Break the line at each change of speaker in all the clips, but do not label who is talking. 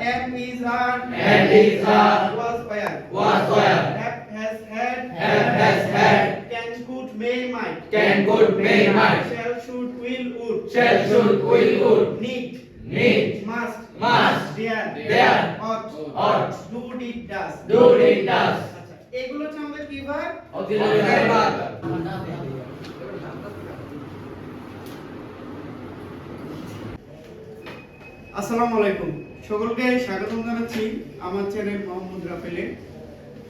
am is are, was where, have has had, can could may might, shall should will would, need must dare ought do did does আচ্ছা এগুলো হচ্ছে আমাদের কি verb
auxiliary verb.
আসসালামু আলাইকুম, সকলকে স্বাগতম জানাচ্ছি আমার চ্যানেল মোহাম্মদ রাফেলে।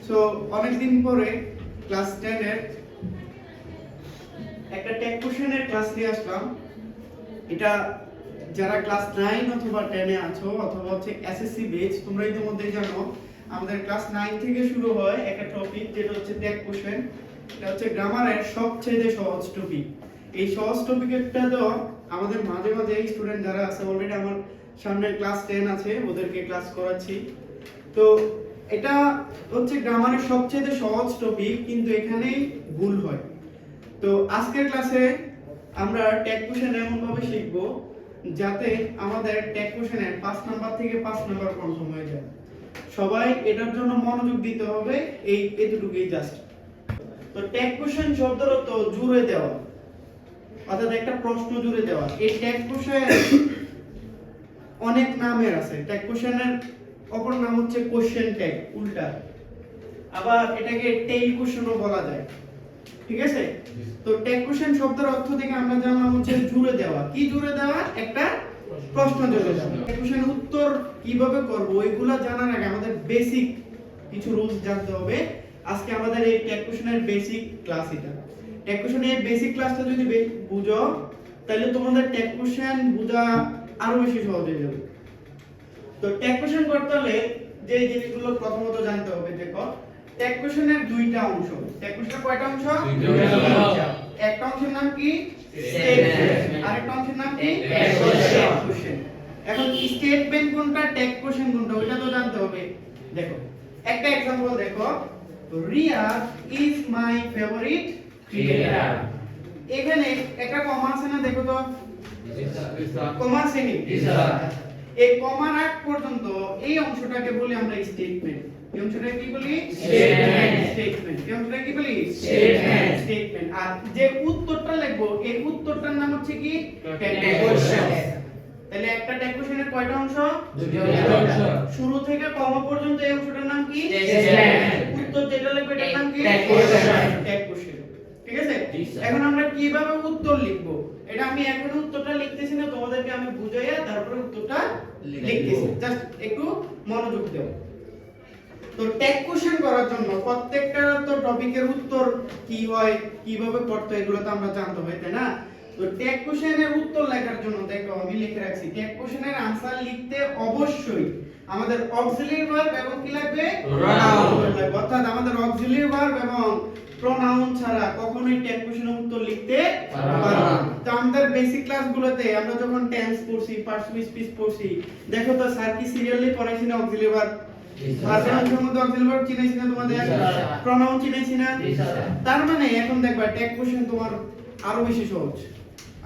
সো অনেকদিন পরে ক্লাস 10 এর একটা টেক কোশ্চেনের ক্লাস নিয়ে আসলাম। এটা যারা ক্লাস 9 অথবা 10 এ আছো অথবা হচ্ছে এসএসসি বেচ, তোমরা ইতিমধ্যেই জানো আমাদের ক্লাস 9 থেকে শুরু হয় একটা টপিক যেটা হচ্ছে টেক কোশ্চেন। এটা হচ্ছে গ্রামারের সবচেয়ে সহজ টপিক। এই সহজ টপিকটা তো আমাদের মাঝে মাঝে স্টুডেন্ট যারা আছে অলরেডি আমার সামনে ক্লাস 10 আছে ওদেরকে ক্লাস করাচ্ছি। তো এটা হচ্ছে গ্রামারের সবচেয়ে সহজ টপিক, কিন্তু এখানেই ভুল হয়। তো আজকের ক্লাসে আমরা টেক কোশ্চেন এমন ভাবে শিখব যাতে আমাদের টেক কোশ্চেনের 5 নাম্বার থেকে 5 নাম্বার কনফার্ম হয়ে যায়। সবাই এটার জন্য মনোযোগ দিতে হবে, এতটুকুই জাস্ট। তো টেক কোশ্চেন শব্দের অর্থ জুড়ে দেওয়া, অর্থাৎ একটা প্রশ্ন জুড়ে দেওয়া। এই টেক কোশ্চেন অনেক নামের আছে। টেক কোশ্চেনের অপর নাম হচ্ছে কোশ্চেন ট্যাগ, উল্টা। আবার এটাকে টেইল কোশ্চেনও বলা যায়, ঠিক আছে? তো টেক কোশ্চেন শব্দের অর্থ থেকে আমরা জানলাম হচ্ছে জুড়ে দেওয়া। কি জুড়ে দেওয়া? একটা প্রশ্ন জুড়ে দেওয়া। টেক কোশ্চেনের উত্তর কিভাবে করব ওইগুলা জানার আগে আমাদের বেসিক কিছু রুলস জানতে হবে। আজকে আমাদের এই টেক কোশ্চেনের বেসিক ক্লাস এটা। টেক কোশ্চেনের এই বেসিক ক্লাসটা যদি বুঝো তাহলে তোমাদের টেক কোশ্চেন বোঝা আরো বেশি সহজ হয়ে যাবে। তো টেক কোশ্চেন করতে হলে যে জিনিসগুলো প্রথমত জানতে হবে, দেখো টেক কোশ্চেনের দুইটা অংশ। টেক কোশ্চেনের কয়টা অংশ? দুইটা। একটা অংশের নাম কি? স্টেটমেন্ট। আরেকটা অংশের নাম কি? কোশ্চেন। এখন স্টেটমেন্ট কোনটা, টেক কোশ্চেন কোনটা ওটা তো জানতে হবে। দেখো একটা एग्जांपल দেখো, Riya is my favourite cricketer. এখানে একটা কমা আছে না? দেখো তো কমা আছে নি? এই কমার আগ পর্যন্ত এই অংশটাকে বলি আমরা স্টেটমেন্ট। এই অংশটাকে কি বলি? স্টেটমেন্ট। এই অংশটাকে কি বলি? স্টেটমেন্ট। আর যে উত্তরটা লিখবো এই উত্তরটার নাম হচ্ছে কি? Tag question. তাহলে একটা টেক কোশ্চেনের কয়টা অংশ? দুইটা অংশ। শুরু থেকে কমা পর্যন্ত এই অংশটার নাম কি? স্টেটমেন্ট। উত্তর যেটা লিখবো এটার নাম কি? Tag question. ঠিক আছে? এখন আমরা কিভাবে উত্তর লিখবো এটা আমি এখন উত্তরটা লিখতেছি না, তোমাদেরকে আমি বুঝাইয়া তারপরে উত্তরটা লিখতেছি। জাস্ট একটু মনোযোগ দাও। তো টেক কোশ্চেন করার জন্য প্রত্যেকটা তো টপিকের উত্তর কি হয়, কিভাবে করতে হয় এগুলো তো আমরা জানতে হয়, তাই না? তো টেক কোশ্চেনের উত্তর লেখার জন্য দেখো আমি লিখে রাখছি, টেক কোশ্চেনের आंसर লিখতে অবশ্যই আমাদের অক্সিলারি ভার্ব এবং কি লাগবে? প্রোনাউন লাগবে। অর্থাৎ আমাদের অক্সিলারি ভার্ব এবং প্রোনাউন ছাড়া কখনোই টেক কোশ্চেনের উত্তর লিখতে পারবো না। তো আমাদের বেসিক ক্লাসগুলোতে আমরা যখন টেন্স পড়ছি, পার্টিসিপল স্পিচ পড়ছি, দেখো তো স্যার কি সিরিয়ালি পড়াইছি না অক্সিলারি ভার্ব? ভার্বের মধ্যে অক্সিলারি ভার্ব চিনাইছি না তোমাদের? প্রোনাউন চিনাইছি না? তার মানে এখন দেখবা টেক কোশ্চেন তোমার আরো বেশি সহজ,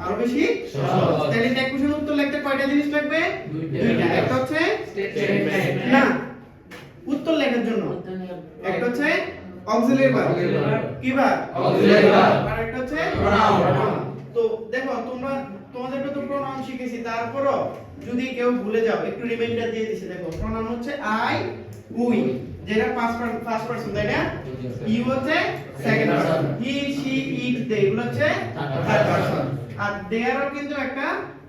আরো বেশি সহজ। তাহলে টেক কোশ্চেনের উত্তর লিখতে কয়টা জিনিস লাগবে? দুইটা। একটা হচ্ছে স্টেটমেন্ট, না উত্তর লেখার জন্য। একটা হচ্ছে অক্সিলারি ভার্ব, কি ভার্ব? Auxiliary verb. আর একটা হচ্ছে প্রোনাউন। তো দেখো তোমাদেরকে তো প্রোনাউন শিখেছি, তারপরও যদি কেউ ভুলে যাও একটু রিমাইন্ডার দিয়ে দিছি। দেখো প্রোনাউন হচ্ছে আই, উই, যেটা ফার্স্ট পারসন, তাই না? ইউ হচ্ছে সেকেন্ড পারসন, হি, শি, ইট, দে এগুলো হচ্ছে থার্ড পারসন। আর দেয়ারও কিন্তু একটা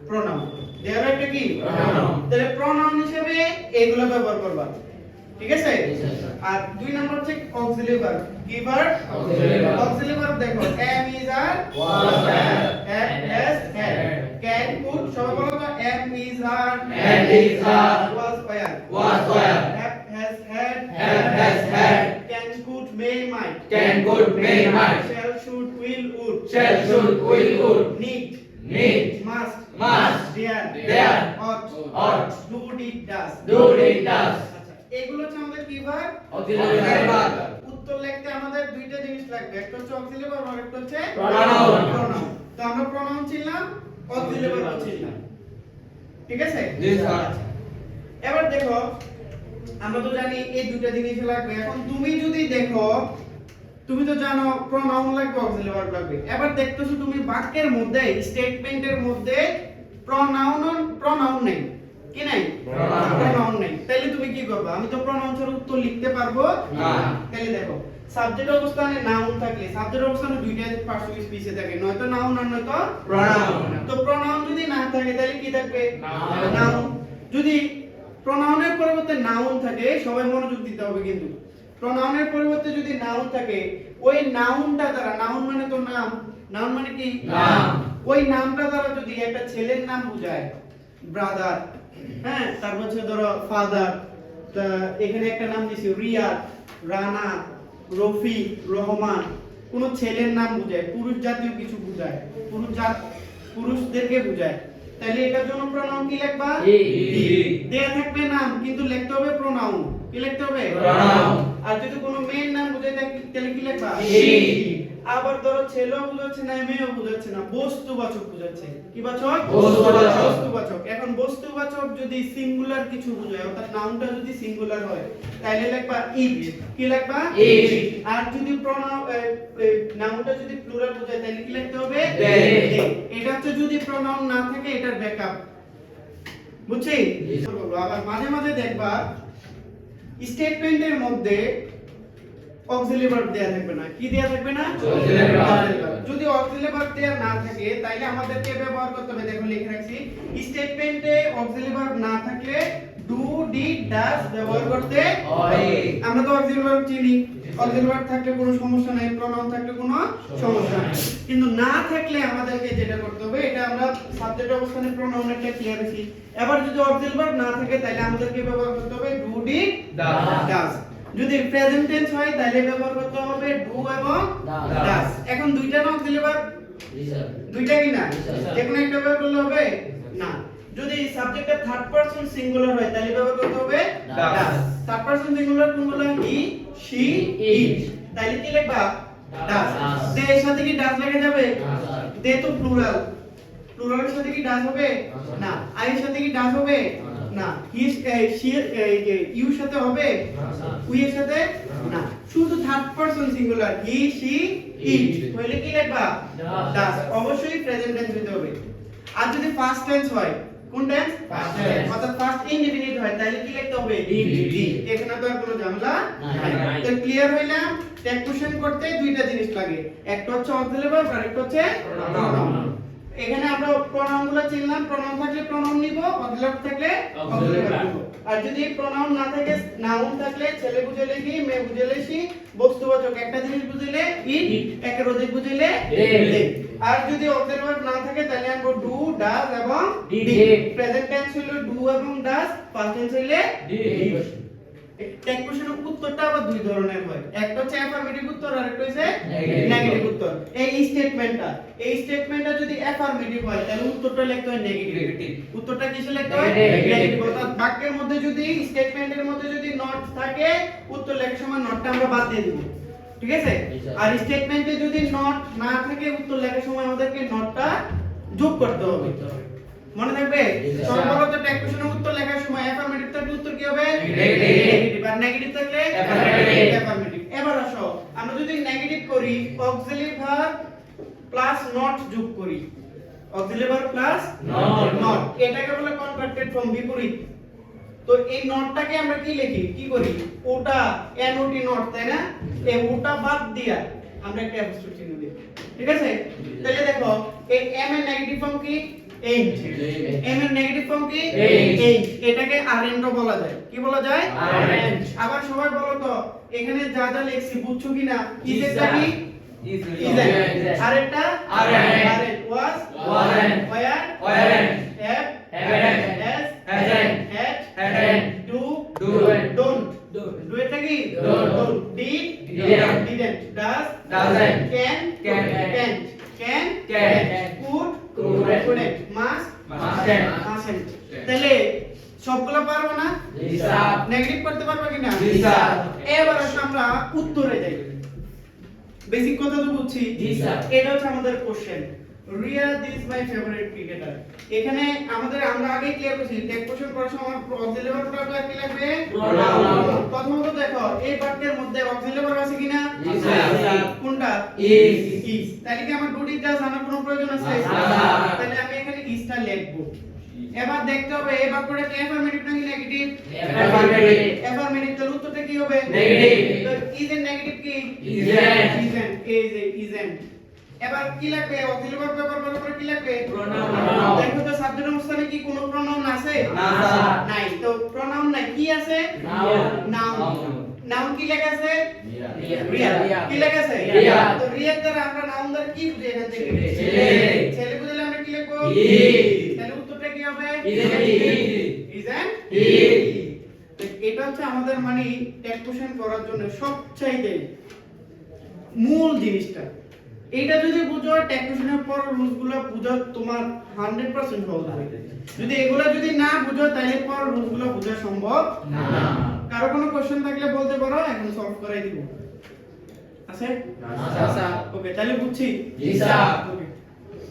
প্রোনাউন। দেয়ারও একটা কি? প্রোনাউন। তাহলে প্রোনাউন হিসেবে এগুলো ব্যবহার করবা, ঠিক আছে? আর দুই নাম্বার হচ্ছে অক্সিলারি ভার্ব। কি ভার্ব? Auxiliary verb. দেখো am is are, was were, have has had, can could, সবাই বলো তো am is are, was were, have has had, can could may might, shall should will would, need must dare ought do did does এগুলো হচ্ছে আমাদের কি verb?
Auxiliary verb.
উত্তর লিখতে আমাদের দুইটা জিনিস লাগবে, একটা হচ্ছে অক্সিলারি ভার্ব আর একটা হচ্ছে
প্রোনাউন।
তো আমরা প্রোনাউন চিনলাম, অক্সিলারি ভার্ব চিনলাম, ঠিক আছে?
জি স্যার।
এবার দেখো আমরা তো জানি এই দুটো জিনিস লাগবে। এখন তুমি যদি দেখো, তুমি তো জানো প্রনাউন লাগবে, অক্সিলারি ভার্ব লাগবে। এবার দেখতেছো তুমি বাক্যের মধ্যে, স্টেটমেন্টের মধ্যে প্রনাউন নেই। কি নাই? প্রনাউন নেই। তাহলে তুমি কি করবে? আমি তো প্রনাউন ছাড়া উত্তর লিখতে পারবো না। তাহলে দেখো, সাবজেক্ট অবস্থানে নাউন থাকলে, সাবজেক্ট অবস্থানে দুইটা পার্সোনাল স্পিচে থাকে, নয়তো নাউন আর নয়তো প্রনাউন। তো প্রনাউন যদি না থাকে তাহলে কি থাকবে? নাউন। যদি প্রনাউনের পরিবর্তে নাউন থাকে, সবাই মনোযোগ দিতে হবে কিন্তু। প্রনাউনের পরিবর্তে যদি নাউন থাকে, ওই নাউনটা দ্বারা, নাউন মানে তো নাম, নাউন মানে কি? নাম। ওই নামটা দ্বারা যদি একটা ছেলের নাম বোঝায়, ব্রাদার, হ্যাঁ, তারপর হচ্ছে ধরো ফাদার, এখানে একটা নাম দিছি রিয়াদ, রানা, রফি, রহমান, কোন ছেলের নাম বোঝায়, পুরুষ জাতীয় কিছু বোঝায়, পুরুষদেরকে বোঝায়, তাহলে এটার জন্য প্রনাউন কি লিখবা? দেয়া থাকবে নাম, কিন্তু লিখতে হবে প্রনাউন। কি লিখতে হবে? প্রনাউন। আর যদি কোনো মেয়ের নাম বোঝায় তাহলে কি লিখবা? আবার ধরো ছেলেও বোঝাচ্ছে না, মেয়েও বোঝাচ্ছে না, বস্তুবাচক বোঝাচ্ছে। কি বাচক? বস্তুবাচক। এখন বস্তুবাচক যদি সিঙ্গুলার কিছু বোঝায়, অর্থাৎ নাউনটা যদি সিঙ্গুলার হয়, তাহলে লিখবা ইট। কি লিখবা? ইট। আর যদি নাউনটা যদি প্লুরাল বোঝায় তাহলে কি লিখতে হবে? দে। এটা হচ্ছে যদি প্রনাউন না থাকে, এটার ব্যাকআপ। বুঝছি? আবার মাঝে মাঝে দেখবা স্টেটমেন্টের মধ্যে অক্সিলারি ভার্ব দেয়া থাকবে না। কি দেয়া থাকবে না? Auxiliary verb. যদি অক্সিলারি ভার্ব দেয়া না থাকে তাহলে আমাদেরকে ব্যবহার করতে হবে। দেখো লিখে রাখছি, স্টেটমেন্টে অক্সিলারি ভার্ব না থাকলে ডু, ডিড, ডাজ ব্যবহার করতে হয়। আমরা তো অক্সিলারি ভার্ব চিনি, অক্সিলারি ভার্ব থাকলে কোনো সমস্যা নাই, প্রনাউন থাকলে কোনো সমস্যা নাই। কিন্তু না থাকলে আমাদেরকে যেটা করতে হবে, এটা আমরা সাবজেক্ট অবস্থানে প্রনাউনটা ক্লিয়ার করেছি। এবার যদি অক্সিলারি ভার্ব না থাকে তাহলে আমাদেরকে ব্যবহার করতে হবে ডু, ডিড, ডাজ। যদি প্রেজেন্ট টেন্স হয় তাহলে ব্যবহার করতে হবে ডু এবং ডাজ। এখন দুইটা না অক্সিলারি ভার্ব? দুইটা কি না? যেকোনো একটা ব্যবহার করলে হবে না। যদি সাবজেক্টটা থার্ড পারসন সিঙ্গুলার হয় তাহলে ব্যবহার করতে হবে ডাজ। থার্ড পারসন সিঙ্গুলার কোনগুলো? হি, শি, ইট। তাহলে কি লিখবা? ডাজ। দে এর সাথে কি ডাজ লেগে যাবে? দে তো প্লুরাল, প্লুরালের সাথে কি ডাজ হবে? না। আই এর সাথে কি ডাজ হবে? না। হি, শি, ইউ সাথে হবে? উই এর সাথে না। শুধু third person singular, he, she, it হইলে কি লিখবা? ডাজ। অবশ্যই প্রেজেন্ট টেন্স হতে হবে। আর যদি ফার্স্ট টেন্স হয়, কোন টেন্স? First tense. অর্থাৎ ফার্স্ট ইনডিফিনিট হয় তাহলে কি লিখতে হবে? ডি। এখানে তো আর কোনো ঝামেলা নাই। তো ক্লিয়ার হইলাম? টেক কোশ্চেন করতে দুইটা জিনিস লাগে, একটা হচ্ছে অক্সিলারি ভার্ব আর একটা হচ্ছে প্রনাউন। এখানে আমরা প্রনাউনগুলো চিনলাম, প্রনাউন থাকলে প্রনাউন নিব, অক্সিলারি থাকলে অক্সিলারি ভার্ব নিব। আর যদি প্রনাউন না থাকে, নাউন থাকলে ছেলে বুঝাইলে হি, মেয়ে বুঝাইলে শি, বস্তুবাচক একটা জিনিস বুঝাইলে ইট, একের অধিক বুঝাইলে দে। আর যদি অক্সিলারি ভার্ব না থাকে তাহলে আমরা ডু, ডাজ এবং ডিড। প্রেজেন্ট টেন্স হলো ডু এবং ডাজ, পাস্ট টেন্স হইলে ডিড। টেক কোশ্চেনের উত্তরটা আবার দুই ধরনের হয়, একটা হচ্ছে অ্যাফার্মেটিভ উত্তর আর একটা হচ্ছে নেগেটিভ উত্তর। এই স্টেটমেন্টটা যদি অ্যাফার্মেটিভ হয় তাহলে উত্তরটা লিখতে হয় নেগেটিভ। উত্তরটা কিসে লিখতে হয়? নেগেটিভ। অর্থাৎ বাক্যের মধ্যে যদি, স্টেটমেন্টের মধ্যে যদি নট থাকে, উত্তর লেখার সময় নটটা আমরা বাদ দিয়ে দেব। ঠিক আছে? আর স্টেটমেন্টে যদি নট না থাকে, উত্তর লেখার সময় আমাদেরকে নটটা যোগ করতে হবে। মনে থাকবে? সর্বপ্রথম টেক কোশ্চেনের উত্তর লেখার সময় অ্যাফার্মেটিভ থাকলে উত্তর কি হবে? নেগেটিভ। আর নেগেটিভ থাকলে অ্যাফার্মেটিভ। এবার আসো, আমরা যদি নেগেটিভ করি, অক্সিলারি ভার্ব প্লাস নট যোগ করি, অক্সিলারি ভার্ব প্লাস নট, এটাকে বলে কনভার্টেড ফ্রম, বিপরীত। তো এই নটটাকে আমরা কি লিখি, কি করি? ওটা, এনওটি নট, তাই না? এই ওটা বাদ দিয়া আমরা একটা অ্যাপোস্ট্রোফ চিহ্ন দিই। ঠিক আছে? তাহলে দেখো, এই এম এর নেগেটিভ ফর্ম কি? এইট। এম এর নেগেটিভ ফর্ম কি? এইট। এটাকে আরএন্ড বলা যায়। কি বলা যায়? আরএন্ড। আবার সবাই বলো তো, এখানে যা যা লিখছি বুঝছো কিনা? ইজেটা কি? ইজেট। আরেকটা? Aren't. Was? Weren't. Have? Has? Had? Do? Don't. Do এটা কি? Don't. Did? Didn't. Does? Doesn't. Can? Can't. Could? couldn't। Must? Mustn't. তাহলে সবগুলো পারবো না? জি স্যার। নেগেটিভ করতে পারবো কিনা? জি স্যার। এবার আসলে আমরা উত্তরে যাই। বেসিক কথা তো বুঝছি। জি স্যার। এটা হচ্ছে আমাদের question. Riya this my favourite cricketer. এখানে আমরা আগেই ক্লিয়ার করেছি টেক কোশ্চেন করার সময় অক্সিলারি ভার্ব কি লাগবে?
Pronoun।
প্রথমত দেখো এই বাক্যের মধ্যে অক্সিলারি ভার্ব আছে কিনা?
আছে।
কোনটা?
Is।
ইজ। তাহলে কি আমার ডু ডাজ আনার কোনো প্রয়োজন আছে?
না।
তাহলে আমি এখানে ইজটা লিখবো। এবার দেখতে হবে এই বাক্যটা কি অ্যাফার্মেটিভ নাকি নেগেটিভ?
Affirmative।
অ্যাফার্মেটিভ, তাহলে উত্তরটা কি হবে?
Negative।
তো ইজ এর নেগেটিভ কি?
Isn't।
ইজেন্ট, এই যে ইজেন্ট। এবার কি লাগবে? অক্সিলারি ভার্ব ব্যবহার করার পরে কি লাগবে?
Pronoun।
দেখো তো সাবজেক্ট অবস্থানে কি কোনো প্রনাউন আছে?
না।
নাই। তো প্রনাউন নাই, কি আছে?
Noun।
নাউন। নাউন কি লেখা আছে?
রিয়া।
রিয়া। কি লেখা আছে?
রিয়া।
তো রিয়ার দ্বারা আমরা নাউন দ্বারা কি বুঝি এখান থেকে?
ছেলে।
ছেলে বুঝলে আমরা কি লিখবো?
Is।
তাহলে উত্তরটা কি হবে?
Isn't।
Isn't? তো এটা হচ্ছে আমাদের মানে টেক কোশ্চেন করার জন্য সবচাইতে মূল জিনিসটা। এটা যদি বুঝো টেক কোশ্চেনের পর রুলসগুলো বুঝা তোমার 100% সহজ হবে। যদি এগুলো যদি না বুঝো তাহলে পর রুলসগুলো বোঝা সম্ভব
না।
কারো কোনো কোশ্চেন থাকলে বলতে পারো, এখন সলভ করাই দিব। আছে?
আচ্ছা।
ওকে, তাহলে বুঝছি?
জি স্যার।
ওকে।